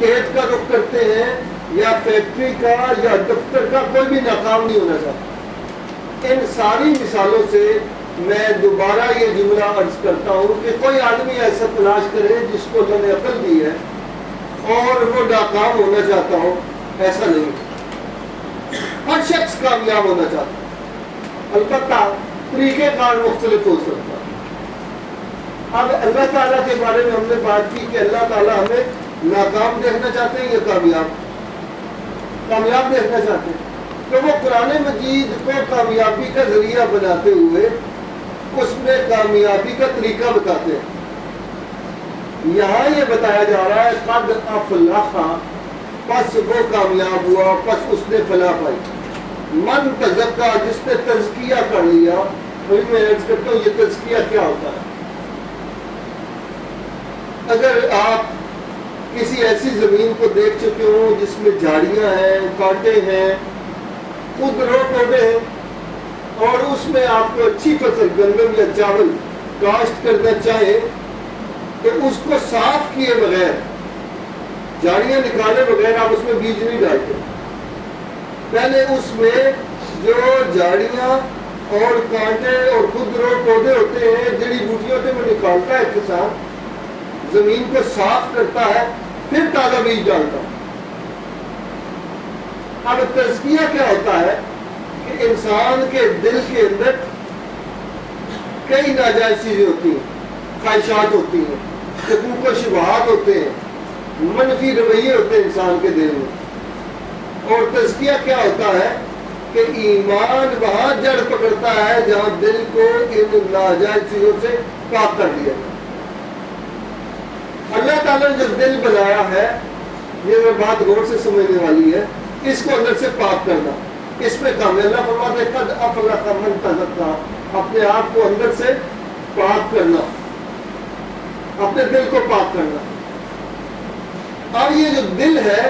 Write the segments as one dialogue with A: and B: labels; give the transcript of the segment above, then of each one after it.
A: کھیت کا رخ کرتے ہیں یا فیکٹری کا یا دفتر کا، کوئی بھی ناکام نہیں ہونا چاہتا۔ ان ساری مثالوں سے میں دوبارہ یہ جملہ عرض کرتا ہوں کہ کوئی آدمی ایسا تلاش کرے جس کو اللہ نے عقل دی ہے اور وہ ناکام ہونا چاہتا ہو، ایسا نہیں۔ ہر شخص کامیاب ہونا چاہتا ہے، البتہ طریقہ کار مختلف ہو سکتا ہے۔ اب اللہ تعالیٰ کے بارے میں ہم نے بات کی کہ اللہ تعالیٰ ہمیں ناکام دیکھنا چاہتے ہیں یا کامیاب دیکھنا چاہتے ہیں، تو وہ قرآن مجید کو کامیابی کا ذریعہ بناتے ہوئے اس میں کامیابی کا طریقہ بتاتے ہیں۔ یہاں یہ بتایا جا رہا ہے قد افلح، پس وہ کامیاب ہوا، پس اس نے فلاح پائی۔ من تزکا، جس نے تزکیہ کر لیا۔ وہی میں عرض کرتا ہوں یہ تزکیہ کیا ہوتا ہے۔ اگر آپ کسی ایسی زمین کو دیکھ چکے ہوں جس میں جھاڑیاں ہیں، کانٹے ہیں، خود رو پودے ہیں، اور اس میں آپ کو اچھی فصل گندم یا چاول کاشت کرنا چاہے تو اس کو صاف کیے بغیر، جھاڑیاں نکالے بغیر آپ اس میں بیج نہیں ڈالتے۔ پہلے اس میں جو جھاڑیاں اور کانٹے اور خودرو پودے ہوتے ہیں، جڑی بوٹیاں ہوتے ہیں، وہ نکالتا ہے کسان، زمین کو صاف کرتا ہے، پھر تازہ بیج ڈالتا ہے۔ اب تزکیہ کیا ہوتا ہے کہ انسان کے دل کے اندر کئی ناجائز چیزیں ہوتی ہیں، خواہشات ہوتی ہیں، حقوق و شبہات ہوتے ہیں، منفی رویے ہوتے ہیں انسان کے دل میں۔ اور تزکیہ کیا ہوتا ہے کہ ایمان وہاں جڑ پکڑتا ہے جہاں دل کو ان ناجائز چیزوں سے پاک کر دیا۔ اللہ تعالیٰ نے جو دل بنایا ہے، یہ بات غور سے سمجھنے والی ہے، اس کو اندر سے پاک کرنا، اس میں کام ہے۔ اللہ فرماتا ہے قد افلح من تزکا، اپنے آپ کو اندر سے پاک کرنا، اپنے دل کو پاک کرنا۔ اب یہ جو دل ہے،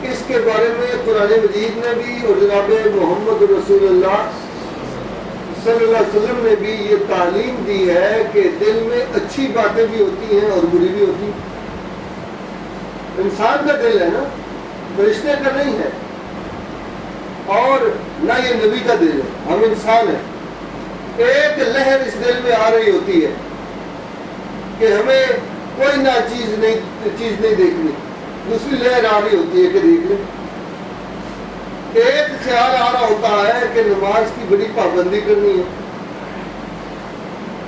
A: اس کے بارے میں قرآن مجید نے بھی اور جناب محمد رسول اللہ صلی اللہ علیہ وسلم نے بھی یہ تعلیم دی ہے کہ دل میں اچھی باتیں بھی ہوتی ہیں اور بری بھی ہوتی ہیں۔ انسان کا دل ہے نا، فرشتے کا نہیں ہے، اور نہ یہ نبی کا دل ہے، ہم انسان ہیں۔ ایک لہر اس دل میں آ رہی ہوتی ہے کہ ہمیں کوئی چیز نہیں دیکھنی، دوسری لہر آ رہی ہوتی ہے کہ دیکھ لیں۔ ایک خیال آ رہا ہوتا ہے کہ نماز کی بڑی پابندی کرنی ہے،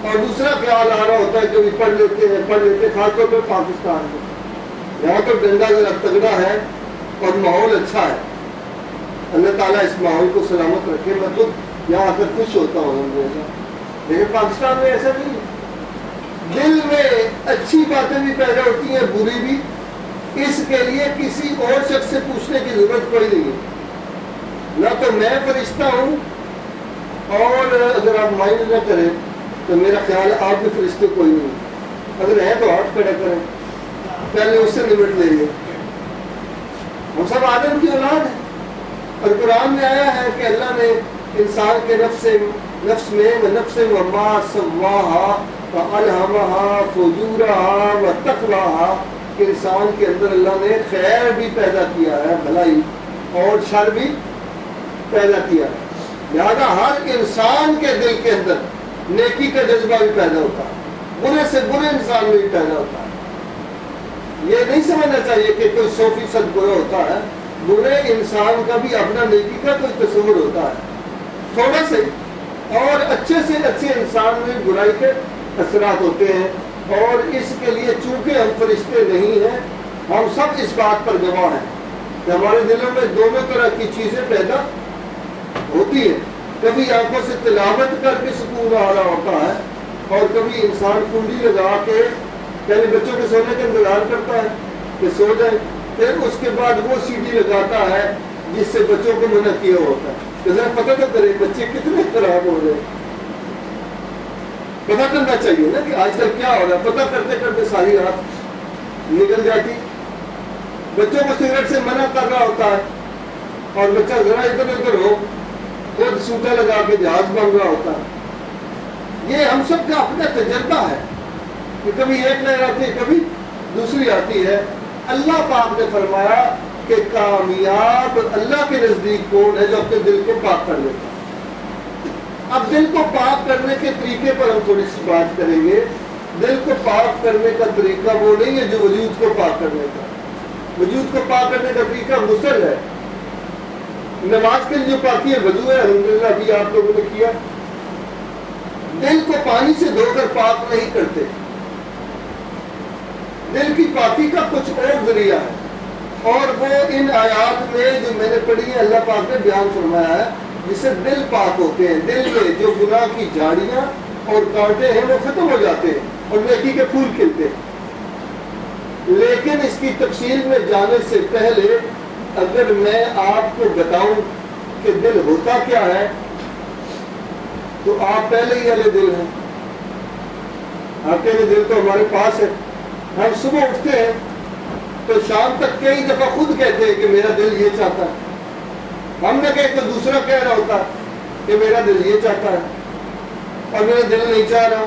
A: اور دوسرا خیال آ رہا ہوتا ہے کہ پڑھ لیتے خاص طور پر پاکستان میں، یہاں تو ڈنڈا ذرا تگڑا ہے اور ماحول اچھا ہے۔ اللہ تعالیٰ اس ماحول کو سلامت رکھے، میں خود یہاں آ کر خوش ہوتا ہوں ہمیشہ، لیکن پاکستان میں ایسا نہیں ہے۔ دل میں اچھی باتیں بھی پیدا ہوتی ہیں، بری بھی، اس کے لیے کسی اور شخص سے پوچھنے کی ضرورت پڑی نہیں ہے۔ نہ تو میں فرشتہ ہوں، اور اگر آپ مائنڈ نہ کریں تو میرا خیال ہے آپ بھی فرشتے کوئی نہیں، اگر ہیں تو ہاتھ کھڑا کریں، پہلے اس سے نمٹ لیں گے۔ ہم سب آدم کی اولاد ہیں، اور قرآن میں آیا ہے کہ اللہ نے انسان کے نفس میں نفس وما سواہا فالہمہا فجورہا وتقواہا، کہ انسان کے اندر اللہ نے خیر بھی پیدا کیا ہے، بھلائی، اور شر بھی پیدا کیا ہے۔ لہذا ہر انسان کے دل کے اندر نیکی کا جذبہ بھی پیدا ہوتا ہے، برے سے برے انسان میں بھی پیدا ہوتا ہے۔ یہ نہیں سمجھنا چاہیے کہ کوئی 100% برا ہوتا ہے، برے انسان کا بھی اپنا نیکی کا کوئی تصور ہوتا ہے تھوڑا سے، اور اچھے سے اچھے انسان میں برائی کے اثرات ہوتے ہیں۔ اور اس کے لیے چونکہ ہم فرشتے نہیں ہیں، ہم سب اس بات پر گواہ ہیں کہ ہمارے دلوں میں دونوں طرح کی چیزیں پیدا ہوتی ہیں۔ کبھی آنکھوں سے تلاوت کر کے سکون آ رہا ہوتا ہے، اور کبھی انسان کنڈی لگا کے پہلے بچوں کے سونے کا انتظار کرتا ہے کہ سو جائے، پھر اس کے بعد وہ سی ڈی لگاتا ہے جس سے بچوں کو منع کیا ہوتا ہے کہ ذرا پتہ تو کرے بچے کتنے خراب ہو رہے ہیں۔ پتہ کرنا چاہیے نا کہ آج کل کیا ہو رہا ہے، پتہ کرتے کرتے ساری رات نکل جاتی۔ بچوں کو سگریٹ سے منع کر رہا ہوتا ہے، اور بچہ ذرا ادھر ادھر ہو خود سوٹا لگا کے جہاز بن رہا ہوتا ہے۔ یہ ہم سب کا اپنا تجربہ ہے کہ کبھی ایک لہر آتی ہے، کبھی دوسری آتی ہے، اللہ پاک نے فرمایا کہ کامیاب اللہ کے نزدیک کون ہے جو اپنے دل کو پاک کر لیتا ہے۔ اب دل کو پاک کرنے کے طریقے پر ہم تھوڑی سی بات کریں گے۔ دل کو پاک کرنے کا طریقہ وہ نہیں ہے جو وجود کو پاک کرنے کا۔ وجود کو پاک کرنے کا طریقہ غسل ہے، نماز کے لیے جو پاکی ہے وضو ہے، الحمدللہ ابھی آپ لوگوں نے کیا۔ دل کو پانی سے دھو کر پاک نہیں کرتے، دل کی پاکی کا کچھ اور ذریعہ ہے، اور وہ ان آیات میں جو میں نے پڑھی ہے اللہ پاک نے بیان فرمایا ہے، جس سے دل پاک ہوتے ہیں۔ دل میں جو گناہ کی جھاڑیاں اور کانٹے ہیں وہ ختم ہو جاتے ہیں اور نیکی کے پھول کھلتے ہیں۔ لیکن اس کی تفصیل میں جانے سے پہلے اگر میں آپ کو بتاؤں کہ دل ہوتا کیا ہے تو آپ پہلے ہی والے دل ہیں۔ آپ کے دل تو ہمارے پاس ہے، ہم صبح اٹھتے ہیں تو شام تک کئی دفعہ خود کہتے ہیں کہ میرا دل یہ چاہتا ہے، ہم نے کہے تو دوسرا کہہ رہا ہوتا کہ میرا دل یہ چاہتا ہے اور میرا دل نہیں چاہ رہا،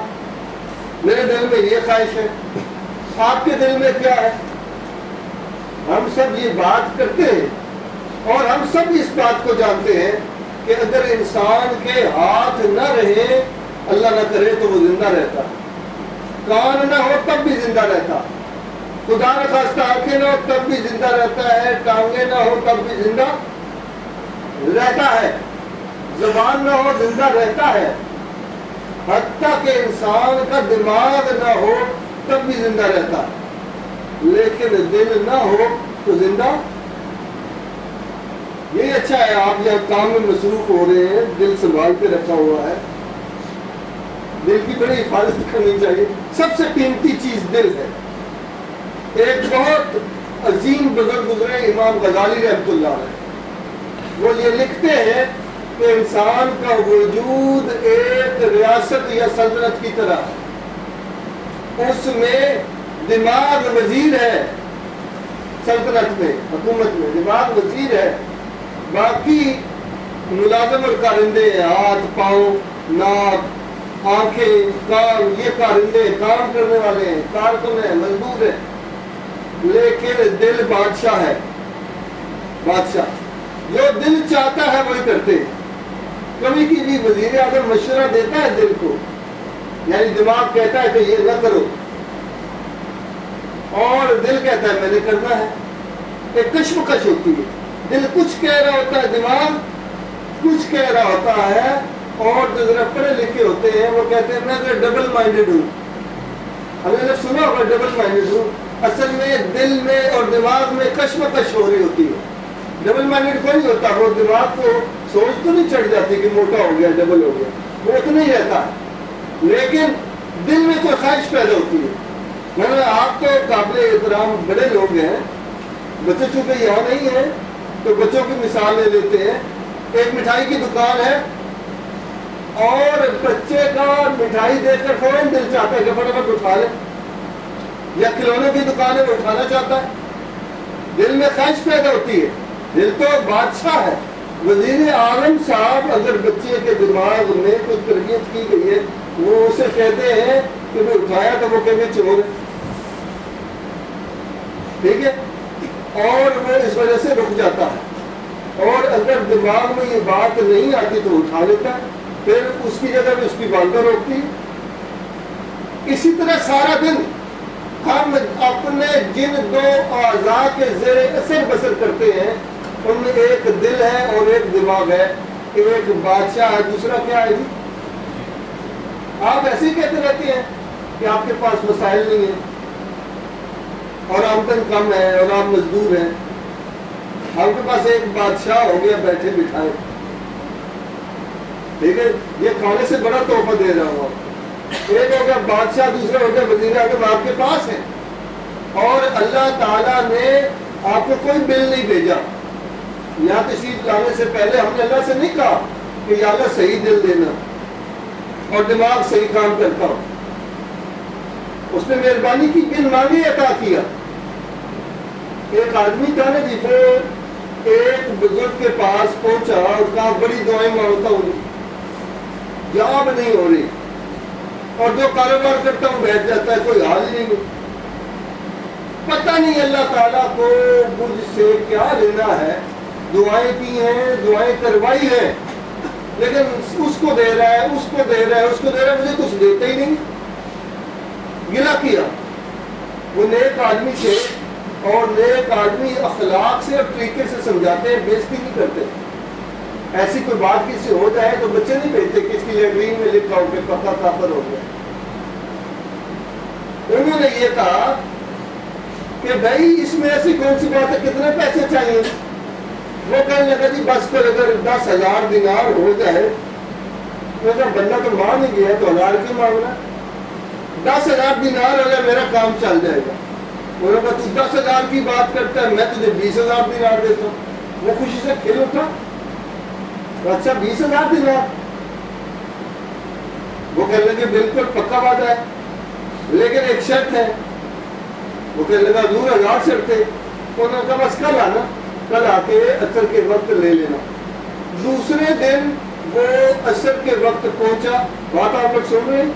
A: میرے دل میں یہ خواہش ہے۔ آپ کے دل میں کیا ہے؟ ہم سب یہ بات کرتے ہیں اور ہم سب اس بات کو جانتے ہیں کہ اگر انسان کے ہاتھ نہ رہے، اللہ نہ کرے تو وہ زندہ رہتا، کان نہ ہو تب بھی زندہ رہتا، خدا نہ خواستہ آنکھیں نہ ہو تب بھی زندہ رہتا ہے، ٹانگیں نہ ہو تب بھی زندہ رہتا ہے، زبان نہ ہو زندہ رہتا ہے، حتیٰ کہ انسان کا دماغ نہ ہو تب بھی زندہ رہتا ہے، لیکن دل نہ ہو تو زندہ۔ یہ اچھا ہے آپ یہاں کام میں مصروف ہو رہے ہیں، دل سنبھال کے رکھا ہوا ہے، دل کی بڑی حفاظت کرنی چاہیے۔ سب سے قیمتی چیز دل ہے۔ ایک بہت عظیم بزرگ گزرے امام غزالی رحمۃ اللہ علیہ، وہ یہ لکھتے ہیں کہ انسان کا وجود ایک ریاست یا سلطنت کی طرح ہے، اس میں دماغ وزیر ہے، سلطنت میں حکومت میں دماغ وزیر ہے، باقی ملازم اور کارندے ہاتھ پاؤں ناک آنکھیں کان، یہ کارندے کام کرنے والے ہیں، کارکن ہیں، مزدور ہیں، لیکن دل بادشاہ ہے، بادشاہ جو دل چاہتا ہے وہی کرتے ہیں۔ کبھی کبھی وزیر اعظم مشورہ دیتا ہے دل کو، یعنی دماغ کہتا ہے کہ یہ نہ کرو اور دل کہتا ہے میں نے کرنا ہے، ایک کشمکش ہوتی ہے، دل کچھ کہہ رہا ہوتا ہے، دماغ کچھ کہہ رہا ہوتا ہے، اور جو ذرا پڑھے لکھے ہوتے ہیں وہ کہتے ہیں میں ذرا ڈبل مائنڈیڈ ہوں۔ ہم نے سنا ہوگا ڈبل مائنڈیڈ ہوں، اصل میں دل میں اور دماغ میں کشمکش ہو رہی ہوتی ہے۔ ڈبل مائنڈیڈ کوئی نہیں ہوتا، وہ دماغ کو سوچ تو نہیں چڑھ جاتی کہ موٹا ہو گیا ڈبل ہو گیا، وہ اتنا ہی رہتا ہے، لیکن دل میں کوئی خواہش پیدا ہوتی ہے۔ میں آپ تو قابل احترام بڑے لوگ ہیں، بچے چونکہ یہاں نہیں ہیں تو بچوں کی مثال لے لیتے ہیں۔ ایک مٹھائی کی دکان ہے اور بچے کا مٹھائی دیکھ کر فوراً دل چاہتا ہے کہ فٹافٹ اٹھا لے، یا کھلونے کی دکان ہے وہ اٹھانا چاہتا ہے، دل میں خواہش پیدا ہوتی ہے۔ دل تو بادشاہ ہے۔ وزیر اعظم صاحب اگر بچے کے دماغ میں کچھ تربیت کی گئی ہے، وہ اسے کہتے ہیں کہ وہ اٹھایا تو وہ کہیں گے چور، ٹھیک ہے، اور وہ اس وجہ سے رک جاتا ہے، اور اگر دماغ میں یہ بات نہیں آتی تو اٹھا لیتا ہے، پھر اس کی جگہ بھی اس کی والدہ روکتی۔ اسی طرح سارا دن ہم اپنے جن دو اعضاء کے زیر اثر بسر کرتے ہیں، ان میں ایک دل ہے اور ایک دماغ ہے، ایک بادشاہ ہے، دوسرا کیا ہے جی؟ آپ ایسے ہی کہتے رہتے ہیں کہ آپ کے پاس مسائل نہیں ہیں اور آمدن کم ہے اور آپ مزدور ہیں، آپ کے پاس ایک بادشاہ ہو گیا بیٹھے بٹھائے، ٹھیک ہے، یہ کھانے سے بڑا تحفہ دے رہا ہوں آپ، ایک ہو گیا بادشاہ، دوسرا ہو گیا وزیر اعظم آپ کے پاس ہے، اور اللہ تعالیٰ نے آپ کو کوئی بل نہیں بھیجا۔ یہاں تشریف لانے سے پہلے ہم نے اللہ سے نہیں کہا کہ یا اللہ صحیح دل دینا اور دماغ صحیح کام کرتا ہو، اس نے مہربانی کی، بن مانگے عطا کیا۔ ایک آدمی تھا نا جی، وہ ایک بزرگ کے پاس پہنچا اور کہا بڑی دعائیں مانگتا ہوں، جواب نہیں ہو رہی، اور جو کاروبار کرتا ہوں بیٹھ جاتا ہے، کوئی حال ہی نہیں۔ پتہ نہیں اللہ تعالیٰ کو مجھ سے کیا لینا ہے. دعائیں کی ہیں, دعائیں کروائی ہیں, لیکن اس کو دے رہا ہے, اس کو دے رہا ہے, اس کو دے رہا ہے, مجھے کچھ دیتا ہی نہیں. گلا کیا. وہ نیک آدمی تھے, اور نیک آدمی اخلاق سے اور طریقے سے سمجھاتے ہیں, بےزتی نہیں کرتے. ایسی کوئی بات کسی ہو جائے تو بچے نہیں بھیجتے کہ اس کی لیٹرین میں لکھا ہو کہ پکا کافر ہو گیا. انہوں نے یہ کہا کہ بھائی اس میں ایسی کون سی بات ہے, کتنے پیسے چاہیے. وہ کہنے لگا جی بس پر اگر 10,000 دینار ہو جائے. میں کہا بندہ تو مان نہیں گیا تو 1000 کیوں مانگنا. 10,000 دینار اگر میرا کام چل جائے گا. انہوں نے کہا تو 10,000 کی بات کرتا ہے, میں تجھے 20,000 دینار دیتا ہوں. وہ خوشی سے کھل اٹھا. اچھا 20,000 دینار. وہ کہنے لگے بالکل پکا وعدہ ہے, لیکن ایک شرط ہے. وہ کہنے لگا دور 1000 شرط ہے. انہوں نے کہا بس کل آنا, کل آ کے عصر کے وقت لے لینا. دوسرے دن وہ عصر کے وقت پہنچا. بات آپ لوگ سن رہے ہیں,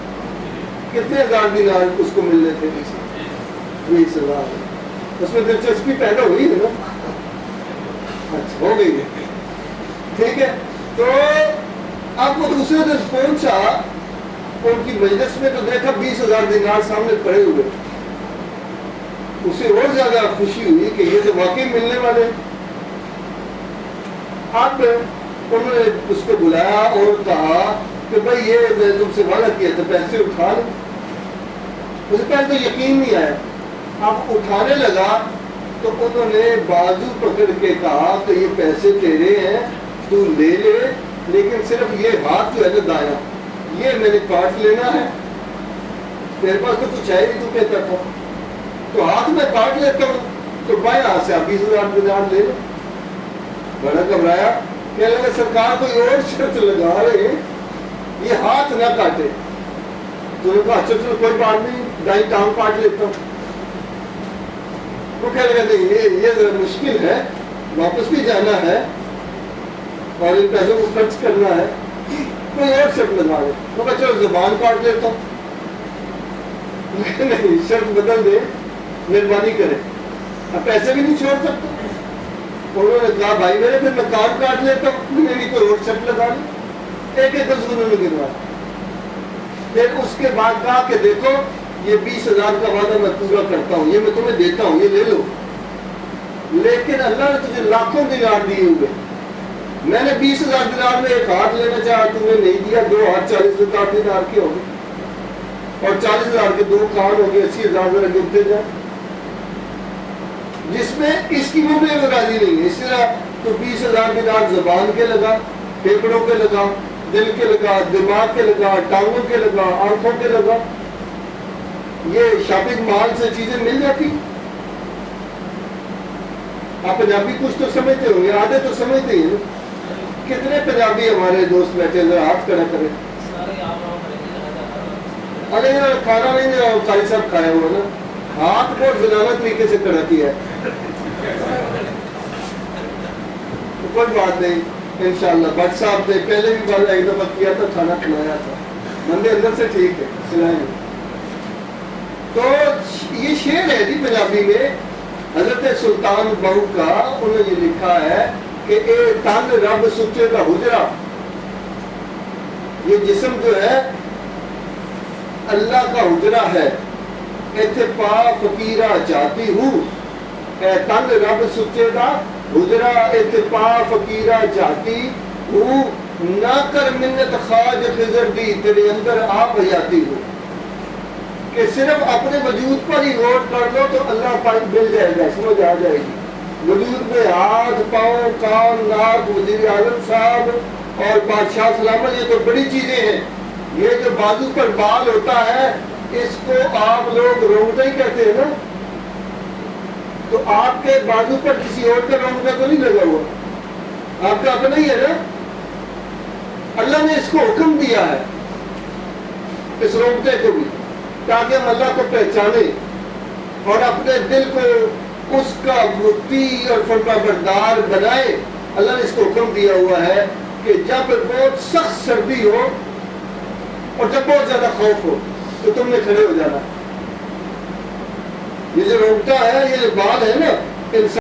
A: کتنے 1000 دینار اس کو ملنے تھے. 20,000. اس میں دلچسپی پیدا ہوئی ہے نا. اچھا ہو گئی ہے, ٹھیک ہے. تو اب وہ دوسرے دن پہنچا ان کی مجلس میں, تو دیکھا 20,000 دینار سامنے پڑے ہوئے. اسے اور زیادہ خوشی ہوئی کہ یہ تو واقعی ملنے والے. اب انہوں نے اس کو بلایا اور کہا کہ بھائی یہ میں تم سے وعدہ کیا تھا, پیسے اٹھا لیں. اسے پہلے تو یقین نہیں آیا. اب اٹھانے لگا تو انہوں نے بازو پکڑ کے کہا کہ یہ پیسے تیرے ہیں, تو لے لے, لیکن صرف یہ ہاتھ جو ہے نا دایاں, یہ میں نے کاٹ لینا ہے. میرے پاس تو کچھ ہے نہیں, تو کہتا تھا تو ہاتھ میں کاٹ لیتا ہوں, تو بائیں ہاتھ سے آپ 20,000 دینار لے لو. بڑا گھبرایا, کہنے لگا سرکار کوئی اور شرط لگا رہے ہیں, یہ ہاتھ نہ کاٹے. تو نے کہا اچھا چلو کوئی بات نہیں, دائیں ٹانگ کاٹ لیتا ہوں. وہ کہنے لگا نہیں یہ ذرا مشکل ہے, واپس بھی جانا ہے اور ان پیسوں کو خرچ کرنا ہے, کوئی اور شرط لگا دے. تو کہا چلو زبان کاٹ لیتا ہوں. نہیں, شرط بدل دے, مہربانی کرے, اب پیسے بھی نہیں چھوڑ سکتا. انہوں نے کہا بھائی میرے پھر میں کان کاٹ لیتا ہوں, میری کوئی اور شرط لگا لی. ایک ایک انہوں نے گنوایا. پھر اس کے بعد کہا کہ دیکھو یہ 20,000 کا وعدہ میں پورا کرتا ہوں, یہ میں تمہیں دیتا ہوں, یہ لے لو, لیکن اللہ نے تجھے لاکھوں دینار دیے ہوئے. میں نے 20,000 دینار میں ایک ہاتھ لینا چاہا, تمہیں نہیں دیا. 2 ہاتھ 40,000 دینار کے ہو گئے, اور 40,000 کے 2 کان ہو گئے, 80,000 ذرا گنتے جائیں. جس میں اس کی وہ راضی نہیں ہے. اس طرح تو 20,000 دینار زبان کے لگا, پھیپڑوں کے لگا, دل کے لگا, دماغ کے لگا, ٹانگوں کے لگا, آنکھوں کے لگا. یہ شاپنگ مال سے چیزیں مل جاتی. آپ پنجابی کچھ تو سمجھتے ہوں گے, آدھے تو سمجھتے ہی ہیں. کتنے پنجابی ہمارے دوست بیٹھے ذرا ہاتھ کھڑا کریں. ارے کھانا نہیں, قاری صاحب کھایا ہوا نا, ہاتھ بہت زنانہ طریقے سے کھڑا کیا ہے. کوئی بات نہیں, انشاءاللہ. بٹ صاحب نے پہلے بھی بات ایک دفعہ کیا تھا, کھانا کھلایا تھا, بندے اندر سے ٹھیک ہے, سلائیں. تو یہ شعر ہے جی پنجابی میں, حضرت سلطان بہو کا. انہوں نے یہ لکھا ہے کہ اے تن رب سچے کا حجرا, یہ جسم جو ہے اللہ کا حجرا ہے. ایتھے پا فقیرہ جاتی ہوں, اے تن رب سچے کا حجرا, ایتھے پا فقیرہ جاتی ہوں. نہ کر منت خواج خضر دی, تیرے اندر آپ حیاتی ہوں. کہ صرف اپنے وجود پر ہی غور کر لو تو اللہ پاک مل جائے گا, سمجھ آ جائے گی. وجود میں ہاتھ, پاؤں, کان, ناک, وزیر اعظم صاحب اور بادشاہ سلامت, یہ تو بڑی چیزیں ہیں. یہ جو بازو پر بال ہوتا ہے اس کو آپ لوگ رونگٹا ہی کہتے ہیں نا. تو آپ کے بازو پر کسی اور کا رونگٹا تو نہیں لگا ہوا, آپ کا اپنا ہی ہے نا. اللہ نے اس کو حکم دیا ہے, اس رونگٹے کو بھی, تاکہ ہم اللہ کو پہچانیں اور اپنے دل کو اس کا مطیع اور فرمانبردار بنائے. اللہ نے اس کو حکم دیا ہوا ہے کہ جب بہت سخت سردی ہو اور جب بہت زیادہ خوف ہو تو تم نے کھڑے ہو جانا. یہ جو روکتا ہے یہ بات ہے نا انسان